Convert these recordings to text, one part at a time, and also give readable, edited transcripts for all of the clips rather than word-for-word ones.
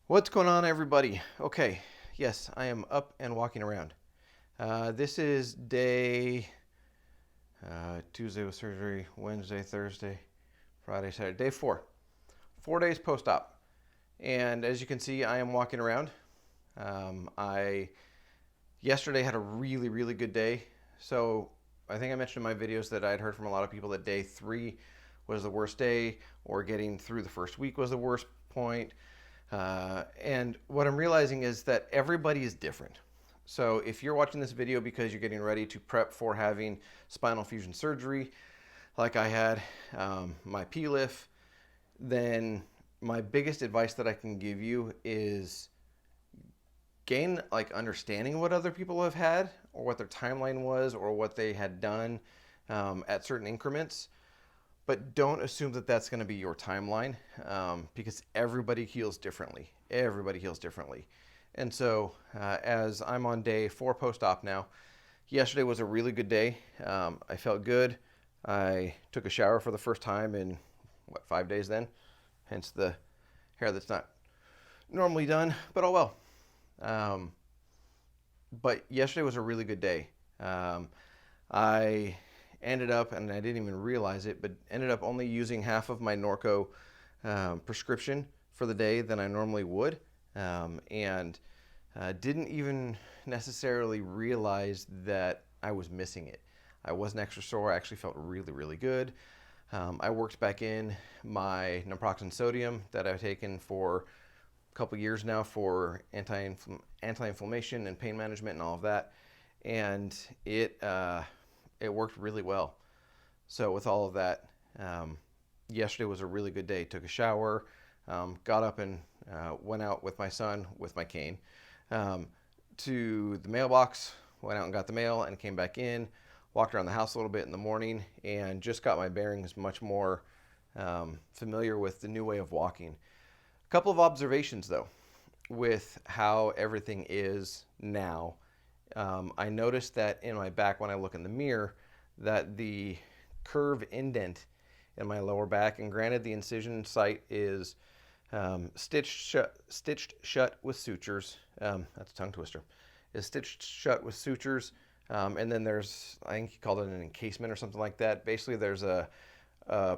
What's going on, everybody? Okay, yes, I am up and walking around. This is day Tuesday with surgery, Wednesday, Thursday, Friday, Saturday, day 4. 4 days post-op, and as you can see, I am walking around. I yesterday had a really good day. So I think I mentioned in my videos that I'd heard from a lot of people that day 3 was the worst day, or getting through the first week was the worst point. And what I'm realizing is that everybody is different. So if you're watching this video because you're getting ready to prep for having spinal fusion surgery, like I had, my PLIF, then my biggest advice that I can give you is gain understanding what other people have had, or what their timeline was, or what they had done at certain increments. But don't assume that that's going to be your timeline, because everybody heals differently. Everybody heals differently. And so, as I'm on day 4 post-op now, yesterday was a really good day. I felt good. I took a shower for the first time in, 5 days then? Hence the hair that's not normally done, but oh well. Um, but yesterday was a really good day. I ended up, and I didn't even realize it, but ended up only using half of my Norco prescription for the day than I normally would, and didn't even necessarily realize that I was missing it. I wasn't extra sore. I actually felt really good. I worked back in my naproxen sodium that I've taken for a couple years now for anti-inflammation and pain management and all of that, and it worked really well. So with all of that, yesterday was a really good day. Took a shower, got up and went out with my son with my cane to the mailbox, went out and got the mail and came back in, walked around the house a little bit in the morning, and just got my bearings much more familiar with the new way of walking. A couple of observations though with how everything is now. I noticed that in my back when I look in the mirror that the curve indent in my lower back, and granted the incision site is stitched shut with sutures. That's a tongue twister. Is stitched shut with sutures, and then there's, I think he called it an encasement or something like that. Basically, there's a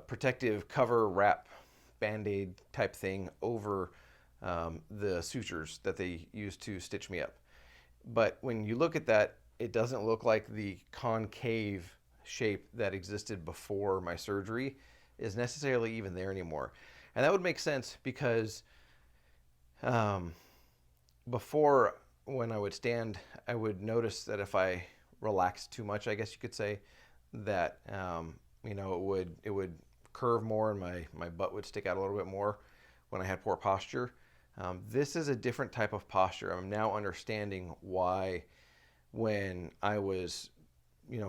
protective cover wrap band-aid type thing over the sutures that they use to stitch me up. But when you look at that, it doesn't look like the concave shape that existed before my surgery is necessarily even there anymore. And that would make sense because before, when I would stand, I would notice that if I relaxed too much, I guess you could say, that it would curve more, and my butt would stick out a little bit more when I had poor posture. This is a different type of posture. I'm now understanding why, when I was,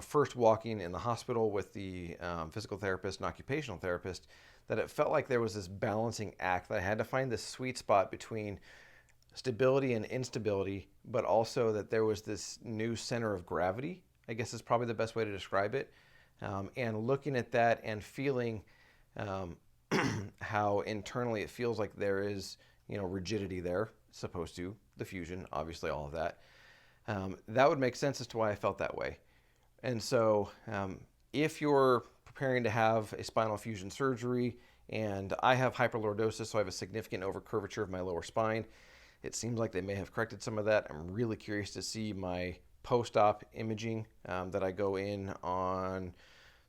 first walking in the hospital with the physical therapist and occupational therapist, that it felt like there was this balancing act, that I had to find this sweet spot between stability and instability, but also that there was this new center of gravity, I guess is probably the best way to describe it. And looking at that and feeling how internally it feels like there is, rigidity there, supposed to, the fusion, obviously all of that. That would make sense as to why I felt that way. And so if you're preparing to have a spinal fusion surgery, and I have hyperlordosis, so I have a significant overcurvature of my lower spine, it seems like they may have corrected some of that. I'm really curious to see my post-op imaging that I go in on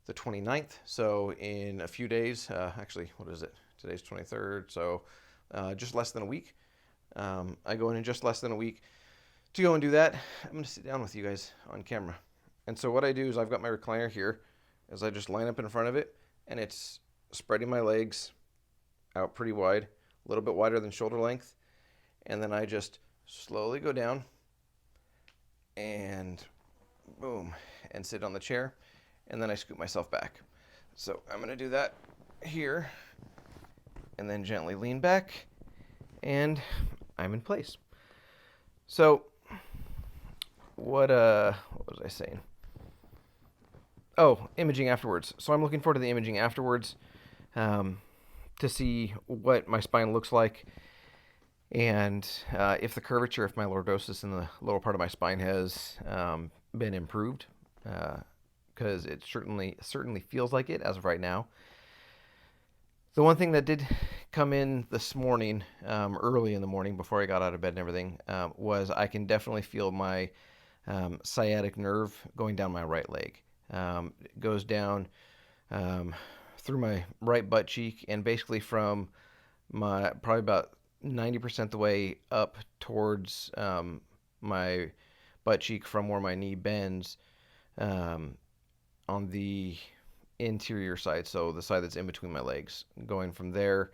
the 29th. So in a few days, actually, what is it? Today's 23rd, so just less than a week. I go in just less than a week to go and do that. I'm going to sit down with you guys on camera. And so what I do is I've got my recliner here, as I just line up in front of it, and it's spreading my legs out pretty wide, a little bit wider than shoulder length. And then I just slowly go down and boom, and sit on the chair. And then I scoop myself back. So I'm going to do that here, and then gently lean back, and I'm in place. So what was I saying? Oh, imaging afterwards. So I'm looking forward to the imaging afterwards, to see what my spine looks like. And if the curvature, if my lordosis in the lower part of my spine has been improved, because it certainly feels like it as of right now. The one thing that did come in this morning, early in the morning before I got out of bed and everything, was I can definitely feel my sciatic nerve going down my right leg. It goes down um, through my right butt cheek and basically from my probably about 90% the way up towards my butt cheek from where my knee bends, um, on the interior side, so the side that's in between my legs, going from there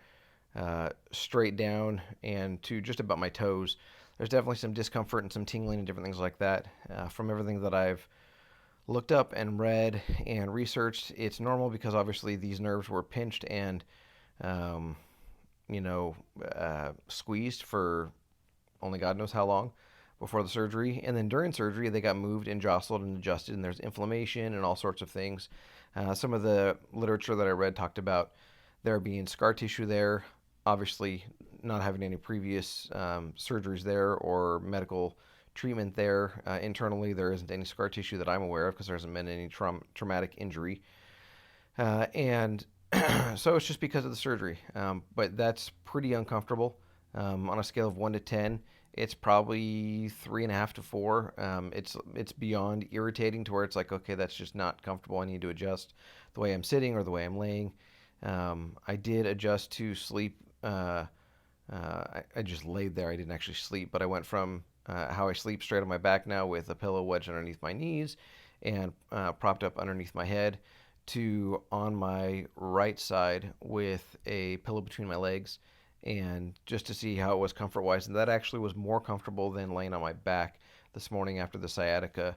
straight down and to just about my toes. There's definitely some discomfort and some tingling and different things like that. From everything that I've looked up and read and researched, it's normal because obviously these nerves were pinched and um, squeezed for only God knows how long before the surgery. And then during surgery, they got moved and jostled and adjusted, and there's inflammation and all sorts of things. Some of the literature that I read talked about there being scar tissue there, obviously not having any previous surgeries there or medical treatment there. Internally, there isn't any scar tissue that I'm aware of because there hasn't been any traumatic injury. And so it's just because of the surgery. But that's pretty uncomfortable. On a scale of 1 to 10, it's probably 3.5 to 4. It's beyond irritating to where it's like, okay, that's just not comfortable. I need to adjust the way I'm sitting or the way I'm laying. I did adjust to sleep. I just laid there. I didn't actually sleep, but I went from how I sleep straight on my back now with a pillow wedged underneath my knees and propped up underneath my head to on my right side with a pillow between my legs and just to see how it was comfort wise. And that actually was more comfortable than laying on my back this morning after the sciatica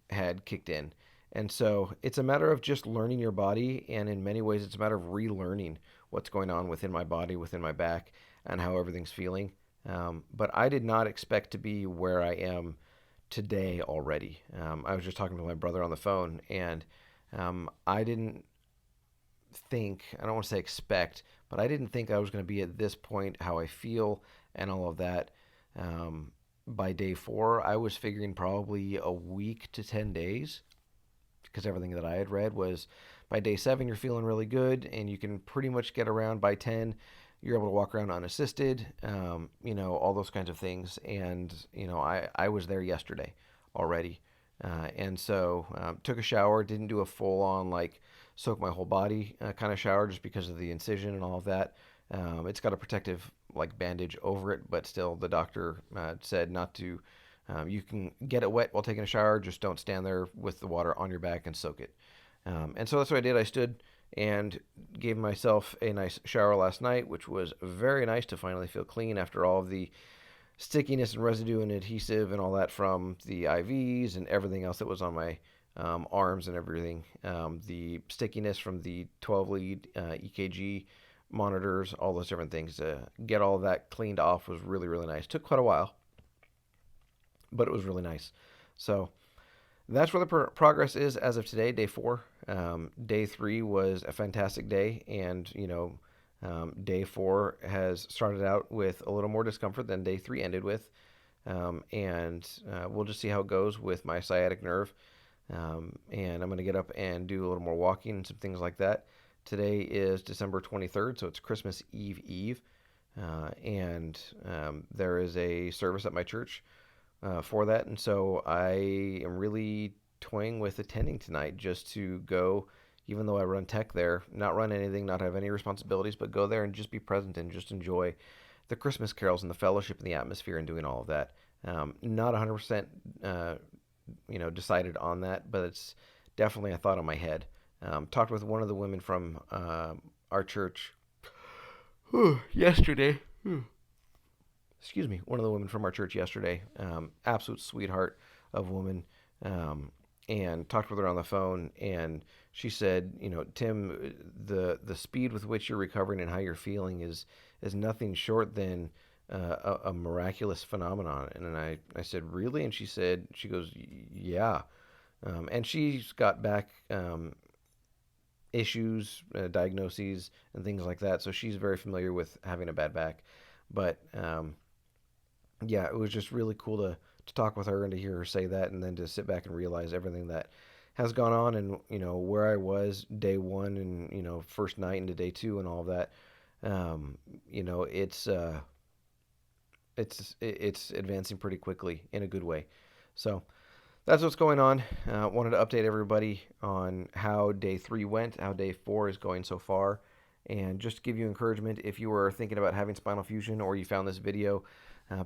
had kicked in. And so it's a matter of just learning your body, and in many ways, it's a matter of relearning what's going on within my body, within my back, and how everything's feeling. But I did not expect to be where I am today already. I was just talking to my brother on the phone, and I didn't think, I don't want to say expect, but I didn't think I was going to be at this point, how I feel, and all of that. By day 4, I was figuring probably a week to 10 days because everything that I had read was by day 7, you're feeling really good and you can pretty much get around. By 10, you're able to walk around unassisted, all those kinds of things. And, I was there yesterday already. And so took a shower, didn't do a full on like soak my whole body kind of shower just because of the incision and all of that. It's got a protective like bandage over it, but still the doctor said not to. You can get it wet while taking a shower, just don't stand there with the water on your back and soak it. And so that's what I did. I stood and gave myself a nice shower last night, which was very nice to finally feel clean after all of the stickiness and residue and adhesive and all that from the IVs and everything else that was on my arms and everything. The stickiness from the 12 lead EKG monitors, all those different things. To get all of that cleaned off was really, really nice. Took quite a while, but it was really nice. So that's where the progress is as of today, day 4. Day 3 was a fantastic day, and day 4 has started out with a little more discomfort than day 3 ended with, and we'll just see how it goes with my sciatic nerve. And I'm going to get up and do a little more walking and some things like that. Today is December 23rd, so it's Christmas Eve, and there is a service at my church for that. And so I am really toying with attending tonight just to go, even though I run tech there, not run anything, not have any responsibilities, but go there and just be present and just enjoy the Christmas carols and the fellowship and the atmosphere and doing all of that. Not 100% decided on that, but it's definitely a thought on my head. Talked with one of the women from our church yesterday. Excuse me, one of the women from our church yesterday. Absolute sweetheart of a woman. And talked with her on the phone, and she said, Tim, the speed with which you're recovering and how you're feeling is nothing short than a miraculous phenomenon. And I said, really? And she goes, yeah. And she's got back issues, diagnoses, and things like that. So she's very familiar with having a bad back. But yeah, it was just really cool to talk with her and to hear her say that, and then to sit back and realize everything that has gone on, and where I was day one, and first night into day two and all of that. um, it's advancing pretty quickly in a good way. So that's what's going on. Wanted to update everybody on how day three went, how day four is going so far, and just give you encouragement if you were thinking about having spinal fusion or you found this video.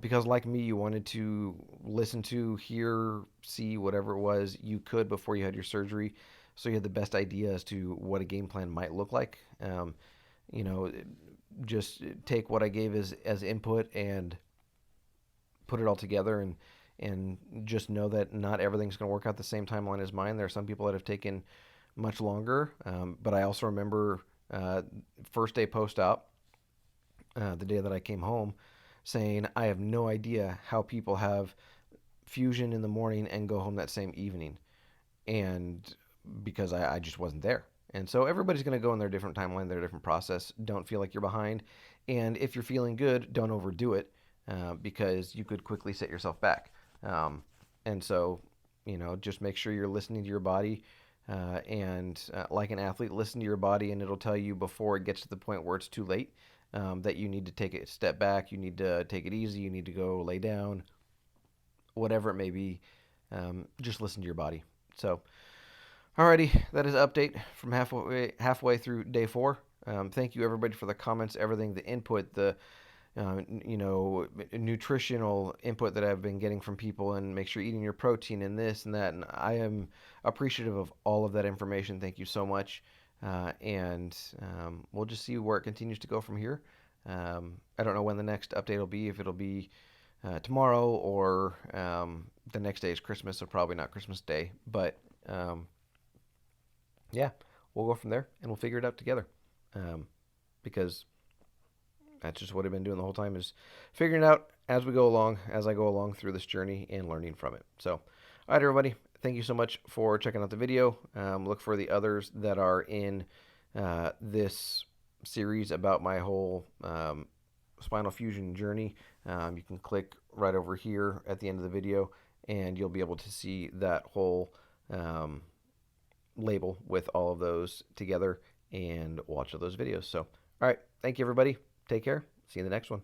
Because, like me, you wanted to listen to, hear, see whatever it was you could before you had your surgery, so you had the best idea as to what a game plan might look like. You know, just take what I gave as input and put it all together, and just know that not everything's going to work out the same timeline as mine. There are some people that have taken much longer, but I also remember first day post op, the day that I came home, saying I have no idea how people have fusion in the morning and go home that same evening, and because I just wasn't there. And so everybody's going to go in their different timeline, their different process. Don't feel like you're behind. And if you're feeling good, don't overdo it, because you could quickly set yourself back. And so, just make sure you're listening to your body. And like an athlete, listen to your body, and it'll tell you before it gets to the point where it's too late, that you need to take a step back. You need to take it easy. You need to go lay down, whatever it may be. Just listen to your body. So, alrighty, that is an update from halfway through day four. Thank you everybody for the comments, everything, the input, the nutritional input that I've been getting from people, and make sure you're eating your protein and this and that. And I am appreciative of all of that information. Thank you so much. And we'll just see where it continues to go from here. I don't know when the next update will be, if it'll be tomorrow or the next day is Christmas, so probably not Christmas Day. But yeah, we'll go from there and we'll figure it out together. Because that's just what I've been doing the whole time, is figuring it out as we go along, as I go along through this journey and learning from it. So, all right, everybody, thank you so much for checking out the video. Look for the others that are in this series about my whole spinal fusion journey. You can click right over here at the end of the video, and you'll be able to see that whole label with all of those together and watch all those videos. So, all right, thank you, everybody. Take care. See you in the next one.